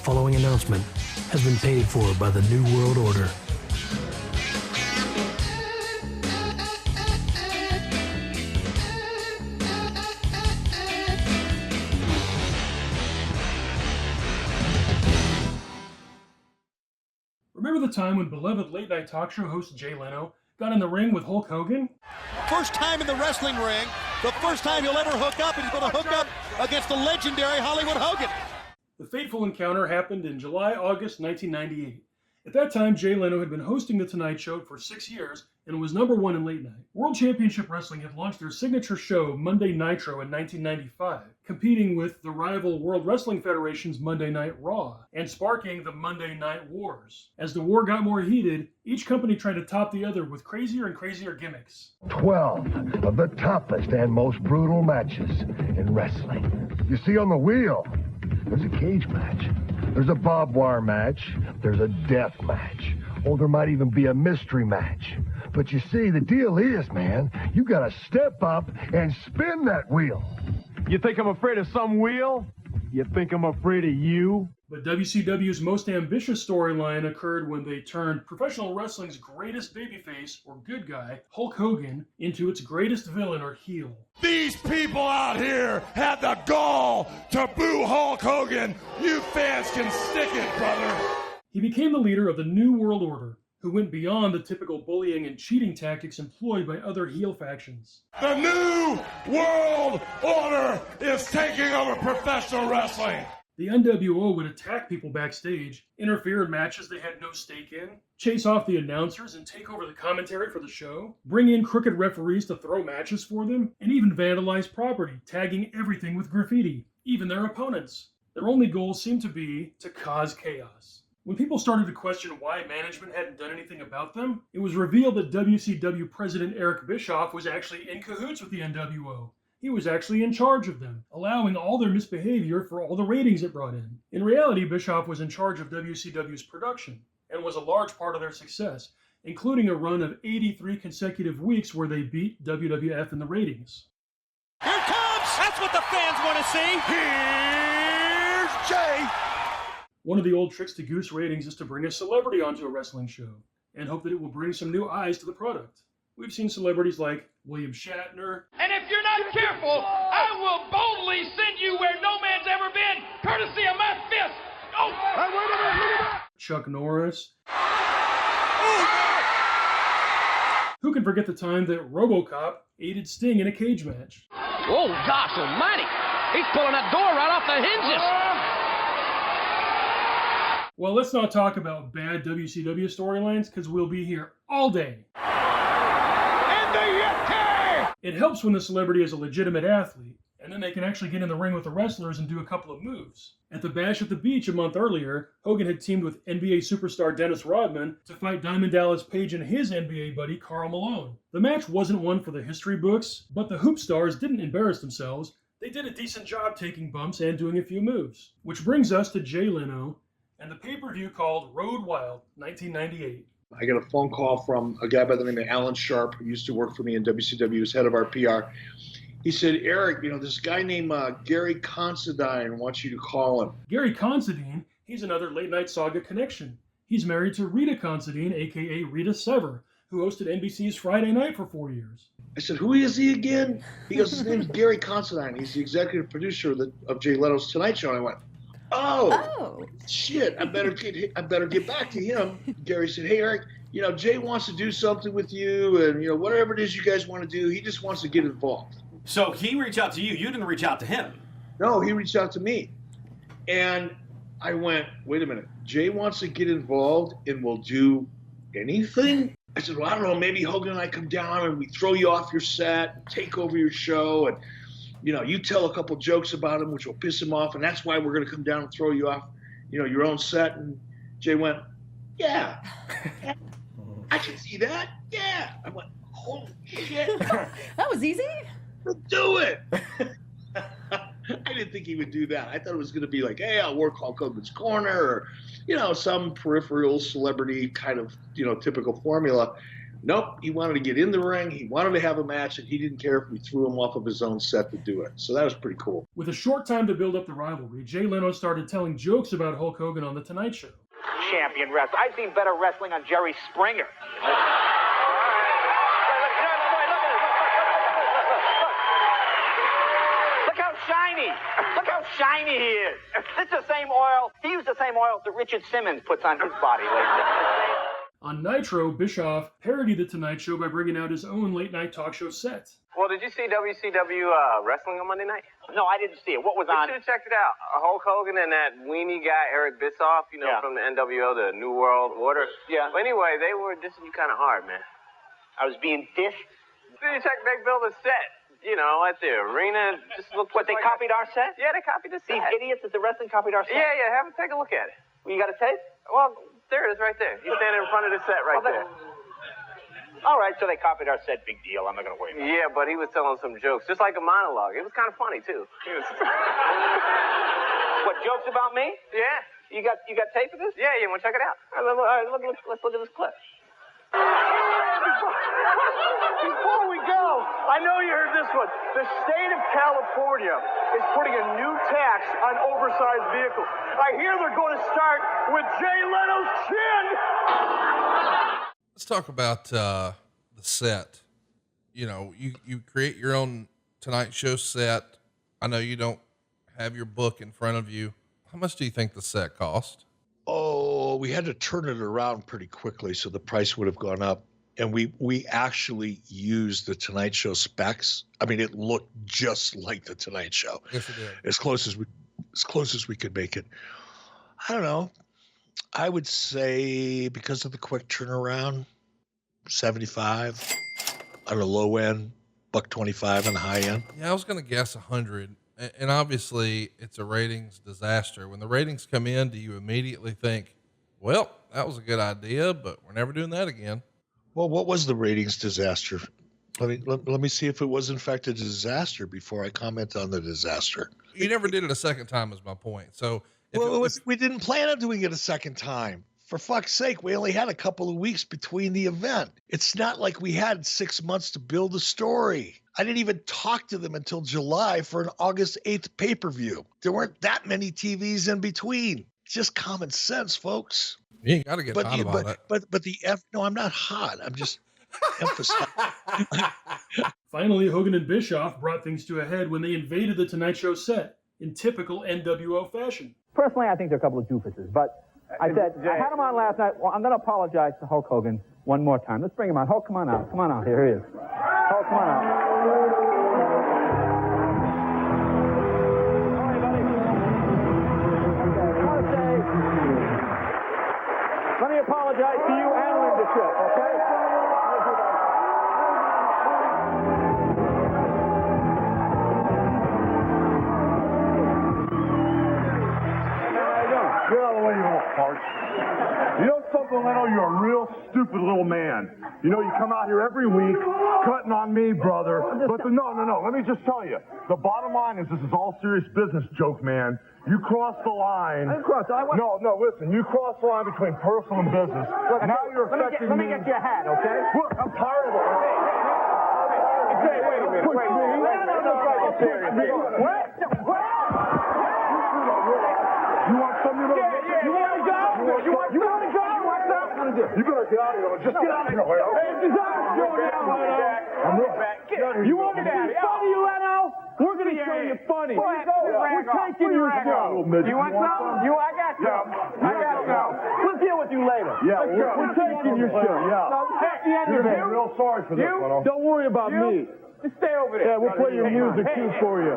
following announcement has been paid for by the New World Order. Remember the time when beloved late-night talk show host Jay Leno got in the ring with Hulk Hogan? First time in the wrestling ring, the first time he'll ever hook up, and he's going to hook up against the legendary Hollywood Hogan. The fateful encounter happened in July-August 1998. At that time, Jay Leno had been hosting The Tonight Show for 6 years and was #1 in late night. World Championship Wrestling had launched their signature show, Monday Nitro, in 1995, competing with the rival World Wrestling Federation's Monday Night Raw, and sparking the Monday Night Wars. As the war got more heated, each company tried to top the other with crazier and crazier gimmicks. 12 of the toughest and most brutal matches in wrestling. You see on the wheel, there's a cage match. There's a barbed wire match. There's a death match. Or there might even be a mystery match. But you see, the deal is, man, you gotta step up and spin that wheel. You think I'm afraid of some wheel? You think I'm afraid of you? But WCW's most ambitious storyline occurred when they turned professional wrestling's greatest babyface, or good guy, Hulk Hogan, into its greatest villain, or heel. These people out here had the gall to boo Hulk Hogan. You fans can stick it, brother. He became the leader of the New World Order, who went beyond the typical bullying and cheating tactics employed by other heel factions. The New World Order is taking over professional wrestling. The NWO would attack people backstage, interfere in matches they had no stake in, chase off the announcers and take over the commentary for the show, bring in crooked referees to throw matches for them, and even vandalize property, tagging everything with graffiti, even their opponents. Their only goal seemed to be to cause chaos. When people started to question why management hadn't done anything about them, it was revealed that WCW President Eric Bischoff was actually in cahoots with the NWO. He was actually in charge of them, allowing all their misbehavior for all the ratings it brought in. In reality, Bischoff was in charge of WCW's production, and was a large part of their success, including a run of 83 consecutive weeks where they beat WWF in the ratings. Here it comes! That's what the fans want to see! Here's Jay! One of the old tricks to goose ratings is to bring a celebrity onto a wrestling show, and hope that it will bring some new eyes to the product. We've seen celebrities like William Shatner. And if you're not careful, I will boldly send you where no man's ever been, courtesy of my fist. Oh! Wait a minute. Chuck Norris. Who can forget the time that RoboCop aided Sting in a cage match? Oh, gosh almighty! He's pulling that door right off the hinges! Well, let's not talk about bad WCW storylines, because we'll be here all day. It helps when the celebrity is a legitimate athlete, and then they can actually get in the ring with the wrestlers and do a couple of moves. At the Bash at the Beach a month earlier, Hogan had teamed with NBA superstar Dennis Rodman to fight Diamond Dallas Page and his NBA buddy Karl Malone. The match wasn't one for the history books, but the Hoop Stars didn't embarrass themselves. They did a decent job taking bumps and doing a few moves. Which brings us to Jay Leno and the pay-per-view called Road Wild 1998. I got a phone call from a guy by the name of Alan Sharp, who used to work for me in WCW as head of our PR. He said, Eric, this guy named Gary Considine wants you to call him. Gary Considine, he's another late-night Saga connection. He's married to Rita Considine, a.k.a. Rita Sever, who hosted NBC's Friday Night for 4 years. I said, who is he again? He goes, his name's Gary Considine. He's the executive producer of Jay Leno's Tonight Show. And I went, oh, shit, I better get back to him. Gary said, hey, Eric, Jay wants to do something with you, and, whatever it is you guys want to do, he just wants to get involved. So he reached out to you. You didn't reach out to him. No, he reached out to me. And I went, wait a minute, Jay wants to get involved and will do anything? I said, well, I don't know, maybe Hogan and I come down and we throw you off your set, take over your show, and you tell a couple jokes about him, which will piss him off, and that's why we're going to come down and throw you off, your own set. And Jay went, yeah, I can see that. Yeah. I went, holy shit. That was easy. Let's do it. I didn't think he would do that. I thought it was going to be like, hey, I'll work Hulk Hogan's corner, or, some peripheral celebrity kind of, typical formula. Nope, he wanted to get in the ring, he wanted to have a match, and he didn't care if we threw him off of his own set to do it. So that was pretty cool. With a short time to build up the rivalry, Jay Leno started telling jokes about Hulk Hogan on The Tonight Show. Champion wrestler. I've seen better wrestling on Jerry Springer. Look how shiny. Look how shiny he is. It's the same oil. He used the same oil that Richard Simmons puts on his body lately. On Nitro, Bischoff parodied The Tonight Show by bringing out his own late-night talk show set. Well, did you see WCW wrestling on Monday night? No, I didn't see it. What was on? You should have checked it out. Hulk Hogan and that weenie guy, Eric Bischoff, from the NWO, the New World Order. Yeah. But anyway, they were dissing you kind of hard, man. I was being dissed? They built a set, at the arena. Just looked What, they copied our set? Yeah, they copied the set. These idiots at the wrestling copied our set? Yeah, have them take a look at it. Well, you got a tape? Well, there it is right there. He's standing in front of the set right there. All right, so they copied our set. Big deal. I'm not going to worry about it. Yeah, but he was telling some jokes, just like a monologue. It was kind of funny, too. What, jokes about me? Yeah. You got tape of this? Yeah, you want to check it out? All right, let's look at this clip. Before we go, I know you heard this one. The state of California is putting a new tax on oversized vehicles. I hear they're going to start with Jay Leno's chin. Let's talk about the set. You create your own Tonight Show set. I know you don't have your book in front of you. How much do you think the set cost? Oh, we had to turn it around pretty quickly, so the price would have gone up. And we actually used the Tonight Show specs. I mean, it looked just like the Tonight Show. Yes, it did. As close as we could make it. I don't know. I would say, because of the quick turnaround, 75 on the low end, $125 on the high end. Yeah, I was going to guess 100. And obviously, it's a ratings disaster. When the ratings come in, do you immediately think, well, that was a good idea, but we're never doing that again? Well, what was the ratings disaster? Let me see if it was in fact a disaster before I comment on the disaster. You never did it a second time is my point. So we didn't plan on doing it a second time. For fuck's sake, we only had a couple of weeks between the event. It's not like we had 6 months to build a story. I didn't even talk to them until July for an August 8th pay-per-view. There weren't that many TVs in between. It's just common sense, folks. You ain't got to get hot about it. But no, I'm not hot. I'm just emphasizing. Finally, Hogan and Bischoff brought things to a head when they invaded the Tonight Show set in typical NWO fashion. Personally, I think they're a couple of doofuses, but I said, I had him on last night. Well, I'm going to apologize to Hulk Hogan one more time. Let's bring him out. Hulk, come on out. Come on out. Here he is. Hulk, come on out. Let me apologize to you and Linda Tripp, okay? Get out of the way, you little fart. You know something, Leno? You're a real stupid little man. You come out here every week, cutting on me, brother. But no. Let me just tell you. The bottom line is this is all serious business, joke man. You crossed the line. I didn't cross the line. No, listen. You crossed the line between personal and business. Look, now you're affecting me. Let me get your hat, okay? Look, I'm tired of it. Hey, wait a minute. Push me. What? You want something to go? You want to go? You want to go? What's up? You better get out of here. Just get out of here. Hey, it's disaster now, Leno. I'm real back. You want to be funny, Leno? We're going to show you funny. We're taking your show. You want some? I got some. I got some. We'll deal with you later. Yeah, we're taking your show. Yeah. At the end of it. I'm real sorry for this, Leno. Don't worry about me. Just stay over there. Yeah, we'll play your music too for you.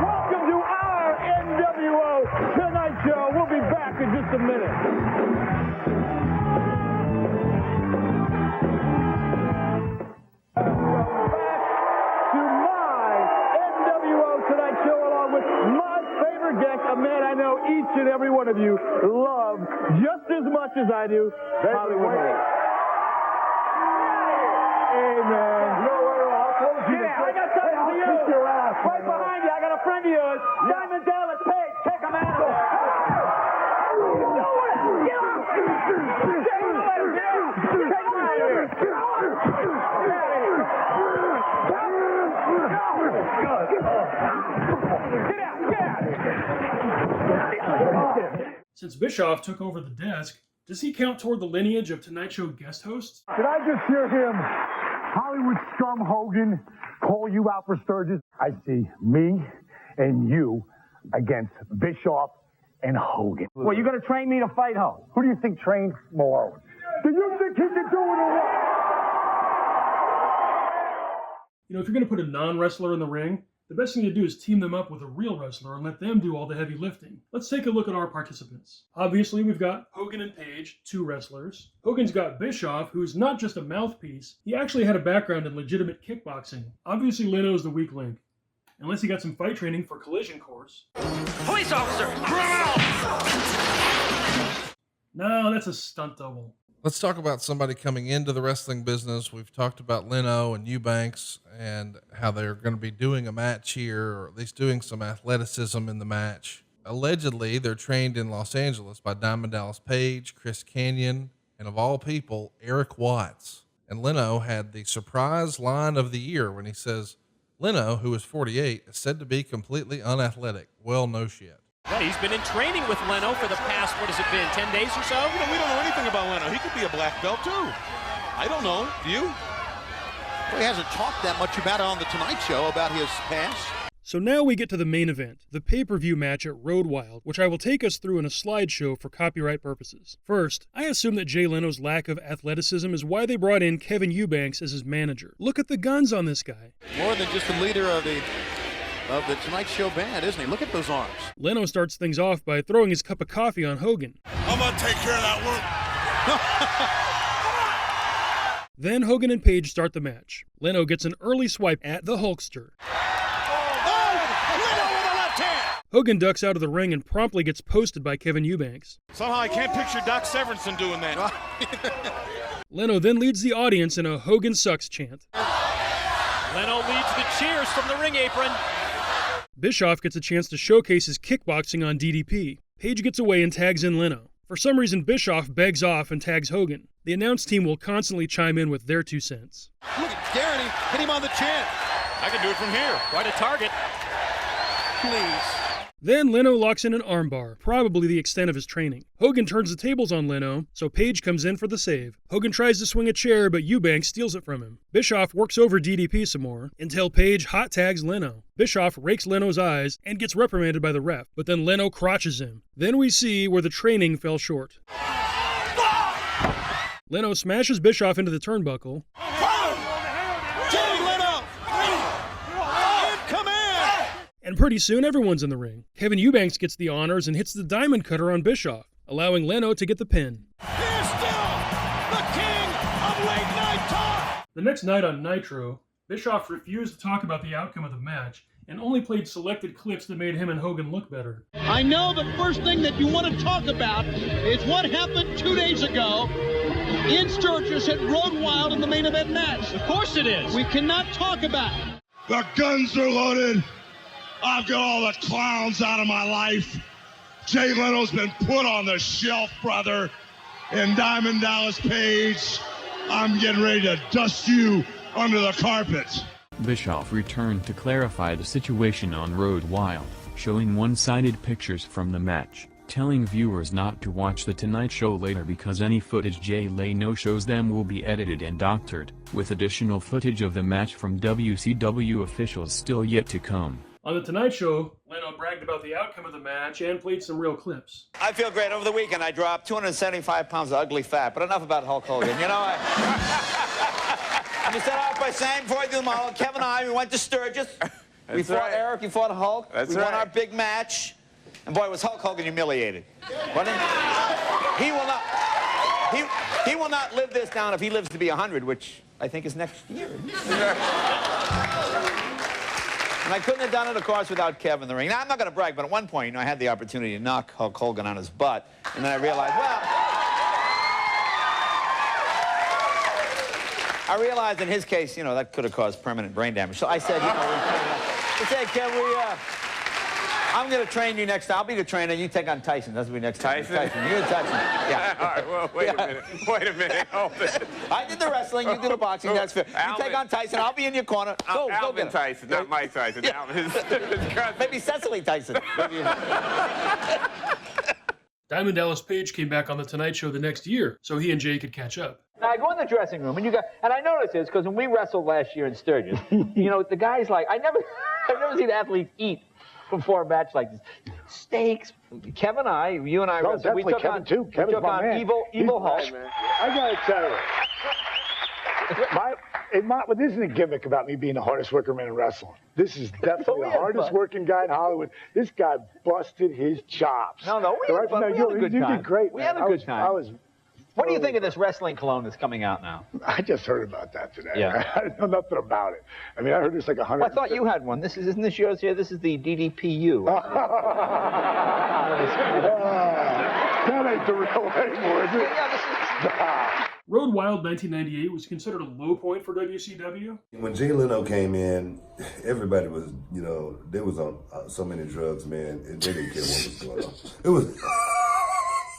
Welcome to our NWO Tonight Show. We'll be back in just a minute. Back to my NWO Tonight Show along with my favorite guest, a man I know each and every one of you love just as much as I do, Hollywood. Hey, man. I got something for you. Right behind you, I got a friend of yours. Diamond Dallas Page. Take him out. Since Bischoff took over the desk, does he count toward the lineage of Tonight Show guest hosts? Did I just hear him, Hollywood scum Hogan, call you out for Sturgis? I see me and you against Bischoff and Hogan. Well, you going to train me to fight Ho? Who do you think trained Malone? Do you think he can do it or what? You know, if you're going to put a non-wrestler in the ring, the best thing to do is team them up with a real wrestler and let them do all the heavy lifting. Let's take a look at our participants. Obviously, we've got Hogan and Page, 2 wrestlers. Hogan's got Bischoff, who's not just a mouthpiece. He actually had a background in legitimate kickboxing. Obviously, Leno's the weak link. Unless he got some fight training for collision course. Police officer! Criminal! No, that's a stunt double. Let's talk about somebody coming into the wrestling business. We've talked about Leno and Eubanks and how they're going to be doing a match here, or at least doing some athleticism in the match. Allegedly, they're trained in Los Angeles by Diamond Dallas Page, Chris Kanyon, and of all people, Eric Watts. And Leno had the surprise line of the year when he says, Leno, who is 48, is said to be completely unathletic. Well, no shit. Yeah, he's been in training with Leno for the past, what has it been, 10 days or so? You know, we don't know anything about Leno. He could be a black belt, too. I don't know. Do you? Well, he hasn't talked that much about it on The Tonight Show, about his past. So now we get to the main event, the pay-per-view match at Road Wild, which I will take us through in a slideshow for copyright purposes. First, I assume that Jay Leno's lack of athleticism is why they brought in Kevin Eubanks as his manager. Look at the guns on this guy. More than just the leader of the Tonight Show band, isn't he? Look at those arms. Leno starts things off by throwing his cup of coffee on Hogan. I'm going to take care of that work. Then Hogan and Page start the match. Leno gets an early swipe at the Hulkster. Hogan ducks out of the ring and promptly gets posted by Kevin Eubanks. Somehow I can't picture Doc Severinsen doing that. Leno then leads the audience in a Hogan sucks chant. Leno leads the cheers from the ring apron. Bischoff gets a chance to showcase his kickboxing on DDP. Page gets away and tags in Leno. For some reason, Bischoff begs off and tags Hogan. The announce team will constantly chime in with their 2 cents. Look at Garrity, hit him on the chin. I can do it from here. Quite a target. Please. Then Leno locks in an armbar, probably the extent of his training. Hogan turns the tables on Leno, so Page comes in for the save. Hogan tries to swing a chair, but Eubanks steals it from him. Bischoff works over DDP some more, until Page hot tags Leno. Bischoff rakes Leno's eyes and gets reprimanded by the ref, but then Leno crotches him. Then we see where the training fell short. Leno smashes Bischoff into the turnbuckle. And pretty soon, everyone's in the ring. Kevin Eubanks gets the honors and hits the diamond cutter on Bischoff, allowing Leno to get the pin. Here's still the king of late night talk. The next night on Nitro, Bischoff refused to talk about the outcome of the match and only played selected clips that made him and Hogan look better. I know the first thing that you want to talk about is what happened 2 days ago in Sturgis at Road Wild in the main event match. Of course it is. We cannot talk about it. The guns are loaded. I've got all the clowns out of my life. Jay Leno's been put on the shelf, brother. And Diamond Dallas Page, I'm getting ready to dust you under the carpet. Bischoff returned to clarify the situation on Road Wild, showing one-sided pictures from the match, telling viewers not to watch The Tonight Show later because any footage Jay Leno shows them will be edited and doctored, with additional footage of the match from WCW officials still yet to come. On The Tonight Show, Leno bragged about the outcome of the match and played some real clips. I feel great. Over the weekend, I dropped 275 pounds of ugly fat, but enough about Hulk Hogan. You know, Let me start off by saying, before I do them all, Kevin and I, we went to Sturgis. We fought Eric, we fought Hulk. We won our big match. And boy, was Hulk Hogan humiliated. Wasn't he? He will not live this down if he lives to be 100, which I think is next year. And I couldn't have done it, of course, without Kevin in the ring. Now, I'm not going to brag, but at one point, you know, I had the opportunity to knock Hulk Hogan on his butt. And then I realized, in his case, you know, that could have caused permanent brain damage. So I said, you know, I said, can we I'm going to train you next time. I'll be the trainer. You take on Tyson. That's what we next time. Tyson. You're Tyson. Yeah. All right, well, wait a minute. Wait a minute. Hold it. I did the wrestling. You did the boxing. That's fair. You take on Tyson. I'll be in your corner. Go Alvin get him. Tyson, not Mike Tyson. Yeah. Alvin. Maybe Cecily Tyson. Diamond Dallas Page came back on The Tonight Show the next year, so he and Jay could catch up. Now, I go in the dressing room, and I noticed this, because when we wrestled last year in Sturgis, the guys I've never seen athletes eat before a match like this. Steaks. Kevin and you and I wrestled. We took on Evil Hulk. I gotta tell you, this isn't a gimmick about me being the hardest worker man in wrestling. This is definitely the hardest working guy in Hollywood. This guy busted his chops. We had a good time. You did great, man. We had a good time. What do you think of this wrestling cologne that's coming out now? I just heard about that today. Yeah. I know nothing about it. I mean, I heard it's like 100. Well, I thought you had one. Isn't this yours here? This is the DDPU. That ain't the real anymore, is it? Road Wild 1998 was considered a low point for WCW. When Jay Leno came in, everybody was, they was on so many drugs, man, and they didn't care what was going on. It was,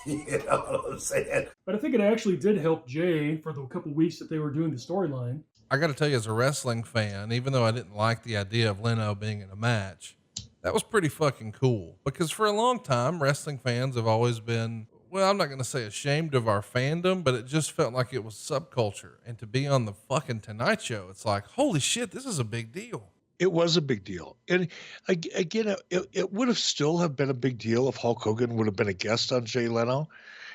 you know what I'm saying? But I think it actually did help Jay for the couple weeks that they were doing the storyline. I got to tell you, as a wrestling fan, even though I didn't like the idea of Leno being in a match, that was pretty fucking cool. Because for a long time, wrestling fans have always been, well, I'm not going to say ashamed of our fandom, but it just felt like it was subculture. And to be on the fucking Tonight Show, it's like, holy shit, this is a big deal. It was a big deal. And again, it would have still have been a big deal if Hulk Hogan would have been a guest on Jay Leno,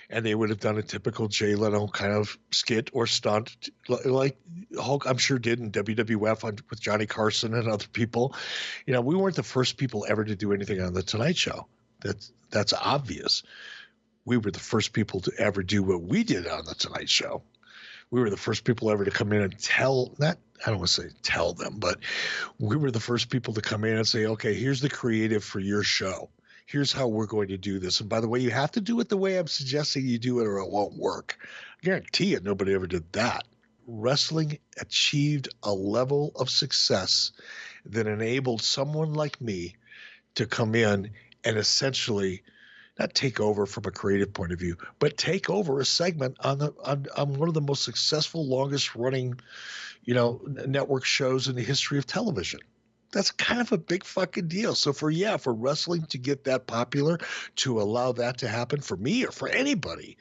and they would have done a typical Jay Leno kind of skit or stunt like Hulk, I'm sure, did in WWF with Johnny Carson and other people. We weren't the first people ever to do anything on The Tonight Show. That's obvious. We were the first people to ever do what we did on The Tonight Show. We were the first people ever to come in and I don't want to say tell them, but we were the first people to come in and say, okay, here's the creative for your show. Here's how we're going to do this. And by the way, you have to do it the way I'm suggesting you do it or it won't work. I guarantee you, nobody ever did that. Wrestling achieved a level of success that enabled someone like me to come in and essentially not take over from a creative point of view, but take over a segment on one of the most successful, longest running, network shows in the history of television. That's kind of a big fucking deal. So for wrestling to get that popular, to allow that to happen for me or for anybody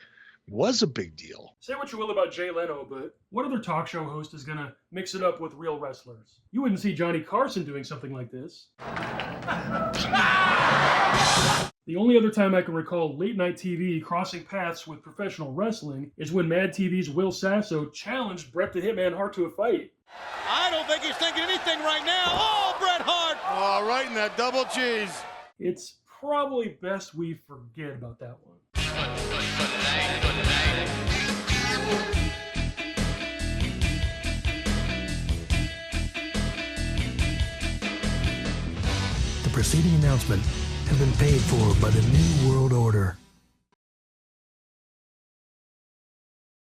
was a big deal. Say what you will about Jay Leno, but what other talk show host is going to mix it up with real wrestlers? You wouldn't see Johnny Carson doing something like this. The only other time I can recall late night TV crossing paths with professional wrestling is when Mad TV's Will Sasso challenged Bret the Hitman Hart to a fight. I don't think he's thinking anything right now. Oh, Bret Hart! Oh, right in that double cheese. It's probably best we forget about that one. The preceding announcement has been paid for by the New World Order.